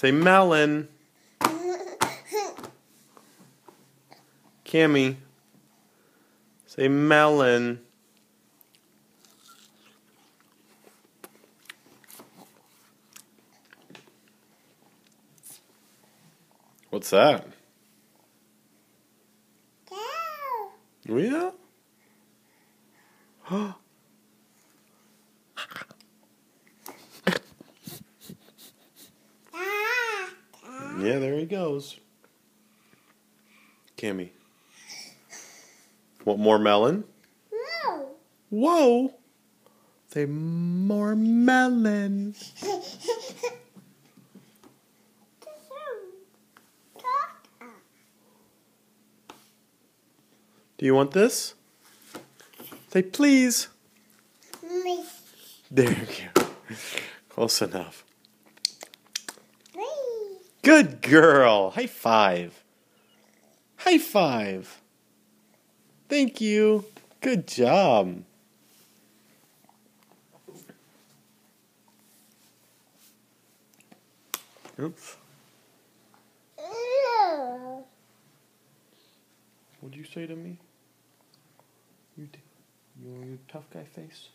Say melon. Cami. Say melon. What's that? Cow. Yeah? Yeah, there he goes. Cami. Want more melon? No. Whoa! Say more melon. Do you want this? Say please. There you go. Close enough. Good girl. High five. High five. Thank you. Good job. Oops. What'd you say to me? You want your tough guy face?